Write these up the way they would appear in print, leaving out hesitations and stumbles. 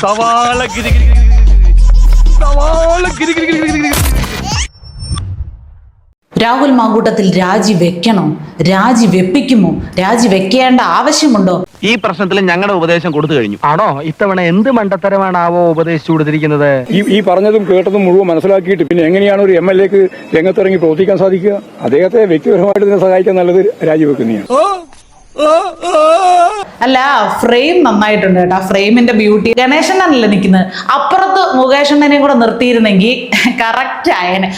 സവാള രാഹുൽ മാങ്കൂട്ടത്തിൽ രാജി വെക്കണോ, രാജി വെപ്പിക്കുമോ, രാജി വെക്കേണ്ട ആവശ്യമുണ്ടോ? ഈ പ്രശ്നത്തിൽ ഞങ്ങളുടെ ഉപദേശം കൊടുത്തു കഴിഞ്ഞു. ആണോ ഇത്തവണ എന്ത് മണ്ടത്തരമാണാവോ ഉപദേശിച്ചു കൊടുത്തിരിക്കുന്നത്? ഈ പറഞ്ഞതും കേട്ടതും മുഴുവൻ മനസ്സിലാക്കിയിട്ട് പിന്നെ എങ്ങനെയാണ് ഒരു MLA-ക്ക് രംഗത്തിറങ്ങി പ്രവർത്തിക്കാൻ സാധിക്കുക? അദ്ദേഹത്തെ വ്യക്തിപരമായിട്ട് ഇതിനെ സഹായിക്കാൻ നല്ലത് രാജിവെക്കുന്നതാണ്. അല്ല, ഫ്രെയിം നന്നായിട്ടുണ്ട് കേട്ടോ. ഫ്രെയിമിന്റെ ബ്യൂട്ടി. ഗണേശനല്ലേ നിൽക്കുന്നത്, അപ്പുറത്ത് മുകേഷണ്ണനെയും കൂടെ നിർത്തിയിരുന്നെങ്കിൽ കറക്റ്റ് ആയനെ.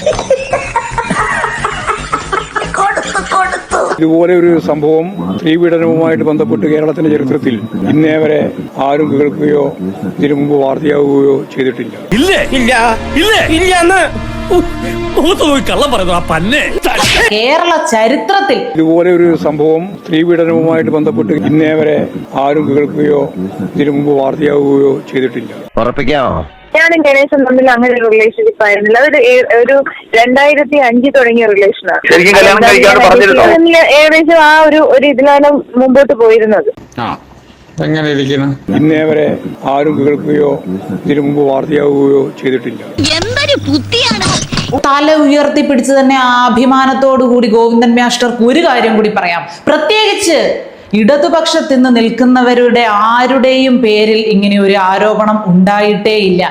ഇതുപോലെ ഒരു സംഭവം സ്ത്രീപീഡനവുമായിട്ട് ബന്ധപ്പെട്ട് കേരളത്തിന്റെ ചരിത്രത്തിൽ ഇന്നേ വരെ ആരും കേൾക്കുകയോ ഇതിനു മുമ്പ് വാർത്തയാവുകയോ ചെയ്തിട്ടില്ല. കേരള ചരിത്രത്തിൽ ഇതുപോലെ ഒരു സംഭവം സ്ത്രീപീഡനവുമായിട്ട് ബന്ധപ്പെട്ട് ഇന്നേ വരെ ആരും കേൾക്കുകയോ ഇതിനു മുമ്പ് വാർത്തയാവുകയോ ചെയ്തിട്ടില്ല. ഉറപ്പിക്കാമോ? ഞാനും ഗണേശൻ തമ്മിൽ അങ്ങനെ ഒരു റിലേഷൻഷിപ്പ് ആയിരുന്നില്ല. ഒരു 2005 തുടങ്ങിയ റിലേഷനാണ്. ഏകദേശം ആ ഒരു ഇതിലാണ് മുമ്പോട്ട് പോയിരുന്നത്. ഇന്നേ വരെ ആരും കേൾക്കുകയോ ഇതിനു മുമ്പ് വാർത്തയാവുകയോ ചെയ്തിട്ടില്ല. തല ഉയർത്തി പിടിച്ച് തന്നെ ആ അഭിമാനത്തോടുകൂടി ഗോവിന്ദൻ മാസ്റ്റർക്ക് ഒരു കാര്യം കൂടി പറയാം. പ്രത്യേകിച്ച് ഇടതുപക്ഷത്തിന്ന് നിൽക്കുന്നവരുടെ ആരുടെയും പേരിൽ ഇങ്ങനെ ഒരു ആരോപണം ഉണ്ടായിട്ടേയില്ല.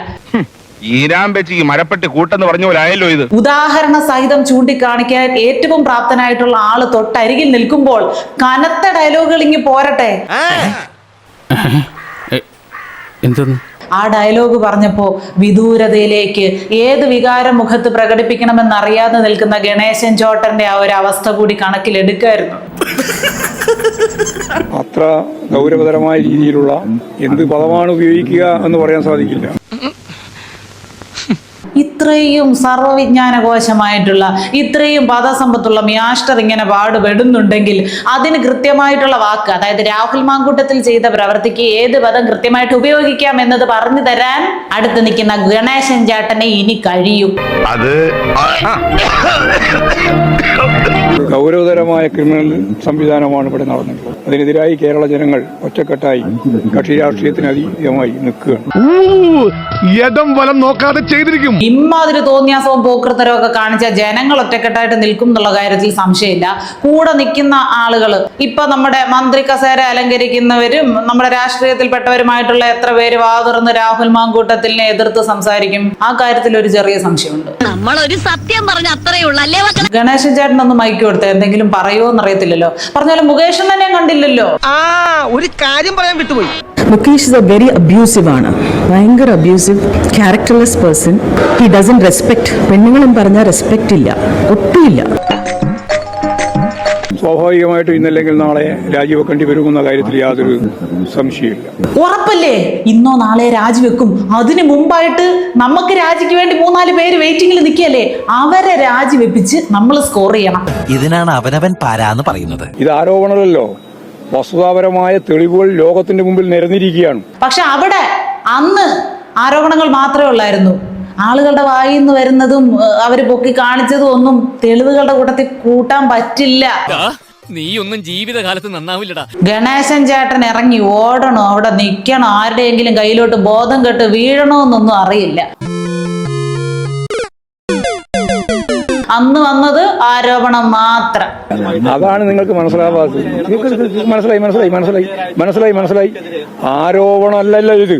മരപ്പെട്ടി കൂട്ടെന്ന് പറഞ്ഞ പോലായല്ലോ ഇത്. ഉദാഹരണ സഹിതം ചൂണ്ടിക്കാണിക്കാൻ ഏറ്റവും പ്രാപ്തനായിട്ടുള്ള ആള് തൊട്ടരികിൽ നിൽക്കുമ്പോൾ കനത്ത ഡയലോഗുകൾ ഇങ്ങ് പോരട്ടെ. ആ ഡയലോഗ് പറഞ്ഞപ്പോ വിദൂരതയിലേക്ക് ഏത് വികാരം മുഖത്ത് പ്രകടിപ്പിക്കണമെന്നറിയാതെ നിൽക്കുന്ന ഗണേശൻ ചോട്ടന്റെ ആ ഒരു അവസ്ഥ കൂടി കണക്കിലെടുക്കായിരുന്നു. അത്ര ഗൗരവതരമായ രീതിയിലുള്ള എന്ത് പദമാണ് ഉപയോഗിക്കുക എന്ന് പറയാൻ സാധിക്കില്ല. ഇത്രയും സർവവിജ്ഞാനകോശമായിട്ടുള്ള ഇത്രയും പദസമ്പത്തുള്ള മാസ്റ്റർ ഇങ്ങനെ പാടുപെടുന്നുണ്ടെങ്കിൽ അതിന് കൃത്യമായിട്ടുള്ള വാക്ക്, അതായത് രാഹുൽ മാങ്കൂട്ടത്തിൽ ചെയ്ത പ്രവൃത്തിക്ക് ഏത് പദം കൃത്യമായിട്ട് ഉപയോഗിക്കാം എന്നത് പറഞ്ഞു തരാൻ അടുത്ത് നിൽക്കുന്ന ഗണേശൻ ചേട്ടനെ ഇനി കഴിയും. ഗൗരവതരമായ ക്രിമിനൽ സംവിധാനമാണ് ഇവിടെ നടന്നത്. അതിനെതിരായി കേരള ജനങ്ങൾ ഒറ്റക്കെട്ടായി കക്ഷി രാഷ്ട്രീയത്തിന് അതീതമായി നിൽക്കുകയാണ്. ഇമ്മാതിരി തോന്നിയാസവും പോക്കൃത്തരവും ഒക്കെ കാണിച്ച ജനങ്ങൾ ഒറ്റക്കെട്ടായിട്ട് നിൽക്കും എന്നുള്ള കാര്യത്തിൽ സംശയമില്ല. കൂടെ നിൽക്കുന്ന ആളുകൾ ഇപ്പൊ നമ്മുടെ മന്ത്രി കസേര അലങ്കരിക്കുന്നവരും നമ്മുടെ രാഷ്ട്രീയത്തിൽപ്പെട്ടവരുമായിട്ടുള്ള എത്ര പേര് വാതുറന്ന് രാഹുൽ മാങ്കൂട്ടത്തിനെ എതിർത്ത് സംസാരിക്കും? ആ കാര്യത്തിൽ ഒരു ചെറിയ സംശയമുണ്ട്. നമ്മളൊരു സത്യം പറഞ്ഞ അത്രയുള്ളല്ലേ. ഗണേശൻ ചേട്ടൻ ഒന്ന് മൈക്ക് കൊടുത്ത് എന്തെങ്കിലും പറയുമോന്ന് അറിയത്തില്ലല്ലോ. പറഞ്ഞാലും മുകേഷൻ തന്നെ കണ്ടില്ലല്ലോ. ഒരു കാര്യം പറയാൻ വിട്ടുപോയി. Mukesh is a very abusive ആണ്, ഭയങ്കര abusive, characterless person. He doesn't respect. പെണ്ണുങ്ങളും പറഞ്ഞാൽ റെസ്പെക്ട് ഇല്ല, ഒട്ടുമില്ല. സ്വാഭാവികമായിട്ടും ഇന്നല്ലെങ്കിൽ നാളെ രാജിവെക്കേണ്ടി വരുമെന്ന കാര്യത്തിൽ യാതൊരു സംശയമില്ല. ഉറപ്പല്ലേ? ഇന്നോ നാളെ രാജിവെക്കും. അതിനു മുമ്പായിട്ട് നമുക്ക് രാജിക്ക് വേണ്ടി 3-4 പേര് വെയിറ്റിംഗിൽ നിൽക്കല്ലേ, അവരെ രാജിവെപ്പിച്ച് നമ്മൾ സ്കോർ ചെയ്യണം. ഇതിനാണ് അവനവൻ പാരാന്ന് പറയുന്നത്. ഇത് ആരോപണമല്ലോ, വസ്തുതാപരമായ തെളിവുകൾ ലോകത്തിന്റെ മുമ്പിൽ നിരന്നിരിക്കുകയാണ്. പക്ഷെ അവിടെ അന്ന് ആരോപണങ്ങൾ മാത്രമേ ഉള്ളായിരുന്നു. ആളുകളുടെ വായിൽ നിന്ന് വരുന്നതും അവര് പൊക്കി കാണിച്ചതും ഒന്നും തെളിവുകളുടെ കൂട്ടത്തിൽ കൂട്ടാൻ പറ്റില്ല. നീ ഒന്നും ജീവിതകാലത്ത് നന്നാവില്ലടാ. ഗണേശൻ ചേട്ടൻ ഇറങ്ങി ഓടണോ, അവിടെ നിൽക്കണോ, ആരുടെയെങ്കിലും കയ്യിലോട്ട് ബോധം കെട്ട് വീഴണോന്നൊന്നും അറിയില്ല. അന്ന് വന്നത് ആരോപണം മാത്രം. അതാണ് നിങ്ങൾക്ക് മനസ്സിലാവാത്തത്. മനസ്സിലായി. ആരോപണമല്ലല്ലോ ഇത്.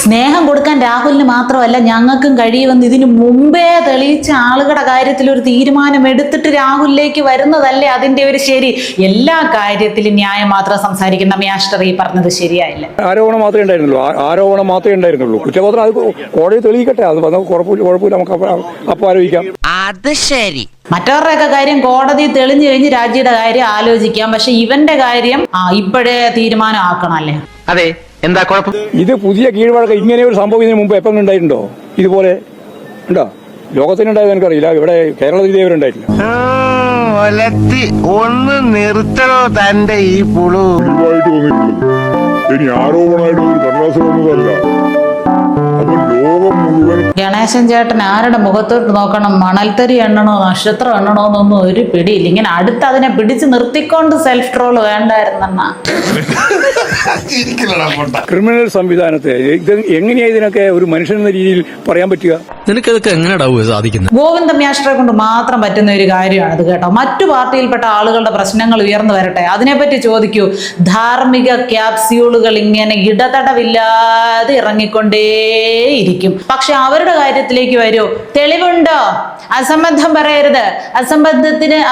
സ്നേഹം കൊടുക്കാൻ രാഹുലിന് മാത്രമല്ല ഞങ്ങൾക്കും കഴിയുമെന്ന് ഇതിനു മുമ്പേ തെളിയിച്ച ആളുകളുടെ കാര്യത്തിൽ ഒരു തീരുമാനം എടുത്തിട്ട് രാഹുലിലേക്ക് വരുന്നതല്ലേ അതിന്റെ ഒരു ശരി. എല്ലാ കാര്യത്തിലും ന്യായം മാത്രം സംസാരിക്കുന്ന മാസ്റ്റർ ഈ പറഞ്ഞത് ശരിയായില്ല. ആരോപണം മാത്രമേ ഉണ്ടായിരുന്നുള്ളൂ. കുറ്റപത്രം അത് കോടതി തെളിയിക്കട്ടെ. അത് കുഴപ്പമില്ല, നമുക്ക് അപ്പൊ ആലോചിക്കാം. അത് ശരി. മറ്റവരുടെയൊക്കെ കാര്യം കോടതി തെളിഞ്ഞു കഴിഞ്ഞ് രാജിയുടെ കാര്യം ആലോചിക്കാം. പക്ഷെ ഇവന്റെ കാര്യം ഇപ്പോഴേ തീരുമാനം ആക്കണല്ലേ. അതെ, എന്താ കുഴപ്പം? ഇത് പുതിയ കീഴ്വഴക്കം. ഇങ്ങനെ ഒരു സംഭവം ഇതിനു മുമ്പ് എപ്പം ഉണ്ടായിട്ടുണ്ടോ? ഇതുപോലെ ഉണ്ടോ? ലോകത്തിനുണ്ടായത് എനിക്കറിയില്ല, ഇവിടെ കേരളത്തിൽ ഇതേവരെ ഉണ്ടായിട്ടില്ല. ഒന്ന് നിർത്തണോ തന്റെ ഈ പുളു? ഇനി ആരോപണമായിട്ട് ഒരു കടലാസ് വന്നതല്ല, ഗണേശൻ ചേട്ടൻ ആരുടെ മുഖത്തോട്ട് നോക്കണം, മണൽത്തരി എണ്ണണോ നക്ഷത്രം എണ്ണണോ എന്നൊന്നും ഒരു പിടിയില്ല. ഇങ്ങനെ അടുത്ത് അതിനെ പിടിച്ച് നിർത്തിക്കൊണ്ട് സെൽഫ് ട്രോൾ വേണ്ടായിരുന്നെണ്ണ. ക്രിമിനൽ സംവിധാനത്തെ ഇത് എങ്ങനെയാ ഇതിനൊക്കെ ഒരു മനുഷ്യൻ എന്ന രീതിയിൽ പറയാൻ പറ്റുക? നിനക്കതൊക്കെ എങ്ങനെയാ സാധിക്കുന്നത്? ഗോവിന്ദ മാസ്റ്ററെ കൊണ്ട് മാത്രം പറ്റുന്ന ഒരു കാര്യമാണിത് കേട്ടോ. മറ്റു പാർട്ടിയിൽപ്പെട്ട ആളുകളുടെ പ്രശ്നങ്ങൾ ഉയർന്നു വരട്ടെ, അതിനെപ്പറ്റി ചോദിക്കൂ. ധാർമ്മിക ക്യാപ്സ്യൂളുകൾ ഇങ്ങനെ ഇടതടവില്ലാതെ ഇറങ്ങിക്കൊണ്ടേയിരിക്കും. പക്ഷെ അവരുടെ കാര്യത്തിലേക്ക് വരൂ, തെളിവുണ്ടോ? അസംബന്ധം പറയരുത്,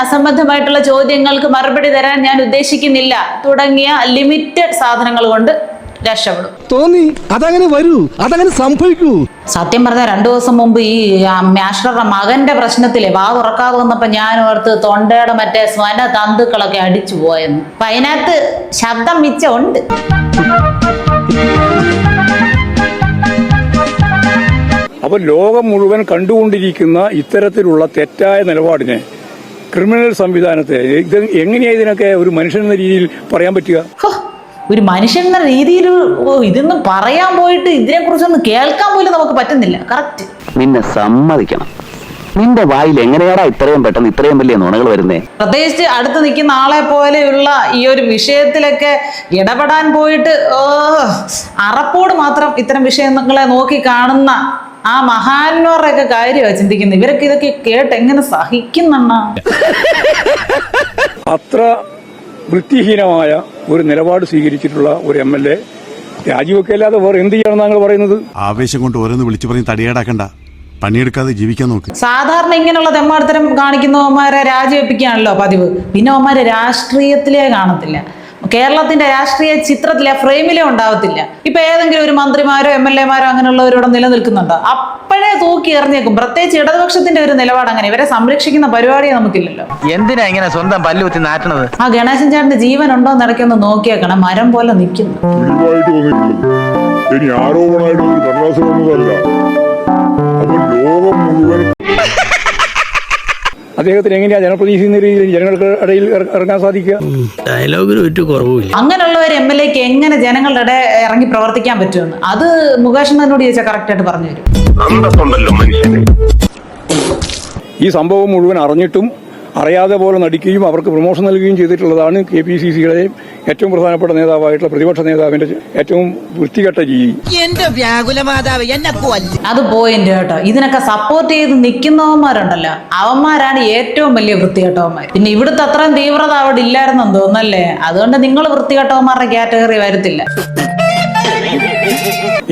അസംബന്ധമായിട്ടുള്ള ചോദ്യങ്ങൾക്ക് മറുപടി തരാൻ ഞാൻ ഉദ്ദേശിക്കുന്നില്ല തുടങ്ങിയ ലിമിറ്റഡ് സാധനങ്ങൾ കൊണ്ട് രക്ഷപ്പെടും. തോന്നി അതങ്ങനെ വരൂ, അതങ്ങനെ സംഭവിക്കൂ. സത്യം പറഞ്ഞാൽ 2 ദിവസം മുമ്പ് ഈ മാസ്റ്ററുടെ മകന്റെ പ്രശ്നത്തിലെ വാ തുറക്കാതെ വന്നപ്പോ ഞാൻ ഓർത്ത് തൊണ്ടയുടെ മറ്റേ സ്വന തന്തുക്കളൊക്കെ അടിച്ചു പോയെന്ന്. അപ്പൊ അതിനകത്ത് ശബ്ദം മിച്ചമുണ്ട്. അപ്പൊ ലോകം മുഴുവൻ കണ്ടുകൊണ്ടിരിക്കുന്ന ഇത്തരത്തിലുള്ള തെറ്റായ നിലപാടിനെ, ക്രിമിനൽ സംവിധാനത്തെ ഇത് എങ്ങനെയാ ഇതിനൊക്കെ ഒരു മനുഷ്യൻ എന്ന രീതിയിൽ പറയാൻ പറ്റുക? ഒരു മനുഷ്യൻ എന്ന രീതിയിൽ ഇതൊന്നും പറയാൻ പോയിട്ട് ഇതിനെക്കുറിച്ചൊന്നും കേൾക്കാൻ പോലും നമുക്ക് പറ്റുന്നില്ല. കറക്റ്റ്. നിന്നെ സമ്മതിക്കണം, നിന്റെ വായിൽ എങ്ങനെയാടാ ഇത്രയും പെട്ടെന്ന് ഇത്രയും വലിയ നുണകൾ വരുന്നേ? പ്രത്യേകിച്ച് അടുത്ത് നിൽക്കുന്ന ആളെ പോലെയുള്ള ഈ ഒരു വിഷയത്തിലൊക്കെ ഇടപെടാൻ പോയിട്ട് അറപ്പോട് മാത്രം ഇത്തരം വിഷയങ്ങളെ നോക്കി കാണുന്ന ആ മഹാന്മാരുടെയൊക്കെ കാര്യമാണ് ചിന്തിക്കുന്നത്. ഇവരൊക്കെ ഇതൊക്കെ കേട്ട് എങ്ങനെ സഹിക്കുന്നെണ്ണ? അത്ര വൃത്തിഹീനമായ ഒരു നിലപാട് സ്വീകരിച്ചിട്ടുള്ള ഒരു MLA രാജിവെക്കെ അല്ലാതെ വേറെ എന്ത് ചെയ്യണം താങ്കൾ പറയുന്നത്? ആവേശം കൊണ്ട് ഓരോന്ന് വിളിച്ചു പറഞ്ഞ് തടിയേടാക്കണ്ട, പണിയെടുക്കാതെ ജീവിക്കാൻ നോക്ക്. സാധാരണ ഇങ്ങനെയുള്ള തെമ്മാടത്തരം കാണിക്കുന്നവന്മാരെ രാജിവെപ്പിക്കുകയാണല്ലോ പതിവ്. പിന്നെ അവന്മാരെ രാഷ്ട്രീയത്തിലേ കാണത്തില്ല, കേരളത്തിന്റെ രാഷ്ട്രീയ ചിത്രത്തിലെ ഫ്രെയിമിലേ ഉണ്ടാവത്തില്ല. ഇപ്പൊ ഏതെങ്കിലും ഒരു മന്ത്രിമാരോ MLA-മാരോ അങ്ങനെയുള്ളവരോട് നിലനിൽക്കുന്നുണ്ടോ, അപ്പോഴേ തൂക്കി എറിഞ്ഞേക്കും. പ്രത്യേകിച്ച് ഇടതുപക്ഷത്തിന്റെ ഒരു നിലപാട് അങ്ങനെ. ഇവരെ സംരക്ഷിക്കുന്ന പരിപാടിയെ നമുക്കില്ലല്ലോ. എന്തിനാ ഇങ്ങനെ സ്വന്തം പല്ലുകുത്തി നാട്ടണത്? ആ ഗണേശൻ ചേട്ടന്റെ ജീവൻ ഉണ്ടോ എന്ന് ഇടയ്ക്കൊന്ന് നോക്കിയേക്കണം. മരം പോലെ നിൽക്കുന്നു. ഇനി ആരോപണമായിട്ട് ഒരു കടലാസ് വന്നതല്ല. അപ്പൊ ലോകം മുഴുവൻ അദ്ദേഹത്തിന് എങ്ങനെയാ ജനപ്രതിനിധി എന്ന രീതിയിൽ ജനങ്ങൾക്ക് ഇടയിൽ ഇറങ്ങാൻ സാധിക്കുക? ഡയലോഗിന് ഒരു കുറവില്ല. അങ്ങനെയുള്ള ഒരു MLA-ക്ക് എങ്ങനെ ജനങ്ങളുടെ ഇടയിൽ ഇറങ്ങി പ്രവർത്തിക്കാൻ പറ്റുമെന്ന് അത് മുകേഷ് എന്നോട് ചോദിച്ചാൽ കറക്റ്റ് ആയിട്ട് പറഞ്ഞു തരും. ഈ സംഭവം മുഴുവൻ അറിഞ്ഞിട്ടും അറിയാതെ പോലെ നടിക്കുകയും അവർക്ക് പ്രൊമോഷൻ നൽകുകയും ചെയ്തിട്ടുള്ളതാണ് KPCC-യുടെയും ഏറ്റവും പ്രധാനപ്പെട്ട നേതാവായിട്ടുള്ള പ്രതിപക്ഷ നേതാവിന്റെ ഏറ്റവും വൃത്തികെട്ട രീതി. അത് പോയിന്റ് കേട്ടോ. ഇതിനൊക്കെ സപ്പോർട്ട് ചെയ്ത് നിൽക്കുന്നവന്മാരുണ്ടല്ലോ, അവന്മാരാണ് ഏറ്റവും വലിയ വൃത്തികെട്ടവന്മാർ. പിന്നെ ഇവിടുത്തെ അത്രയും തീവ്രത അവിടെ ഇല്ലായിരുന്നെന്ന് തോന്നല്ലേ? അതുകൊണ്ട് നിങ്ങൾ വൃത്തികെട്ടവന്മാരുടെ കാറ്റഗറി വരത്തില്ല.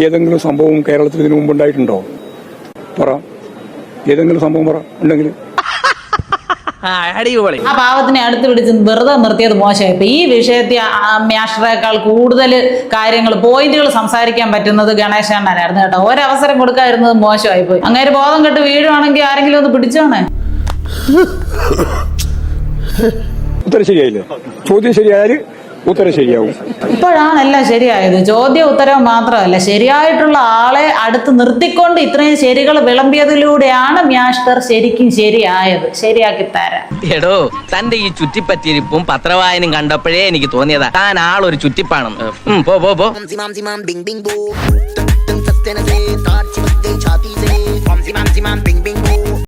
ഏതെങ്കിലും സംഭവം കേരളത്തിൽ ഇതിനു മുമ്പ് ഉണ്ടായിട്ടുണ്ടോ? പറ, ഏതെങ്കിലും സംഭവം പറ ഉണ്ടെങ്കിൽ. ആ പാവത്തിനെ അടുത്ത് പിടിച്ച് വെറുതെ നിർത്തിയത് മോശമായി. ഇപ്പൊ ഈ വിഷയത്തിൽ മാസ്റ്ററേക്കാൾ കൂടുതൽ കാര്യങ്ങൾ പോയിന്റുകൾ സംസാരിക്കാൻ പറ്റുന്നത് ഗണേശനായിരുന്നു കേട്ടോ. ഒരവസരം കൊടുക്കാതിരുന്നത് മോശമായി പോയി. അങ്ങനെ ബോധം കെട്ട് വീഴുവാണെങ്കിൽ ആരെങ്കിലും ഒന്ന് പിടിച്ചോണേ. ഉത്തരം ശരിയായില്ലേ? ചോദ്യം ശരിയായാല് ഉത്തരം ശരിയാവും. ഇപ്പോഴാണ് എല്ലാം ശരിയായത്. ചോദ്യം ഉത്തരവ് മാത്രമല്ല, ശരിയായിട്ടുള്ള ആളെ അടുത്ത് നിർത്തിക്കൊണ്ട് ഇത്രയും ശരികൾ വിളമ്പിയതിലൂടെയാണ് മാസ്റ്റർ ശരിക്കും ശരിയായത്. ശരിയാക്കി തരാം. എടോ, തന്റെ ഈ ചുറ്റിപ്പറ്റിരിപ്പും പത്രവായനും കണ്ടപ്പോഴേ എനിക്ക് തോന്നിയതാ താൻ ആളൊരു ചുറ്റിപ്പാണെന്ന്. പോ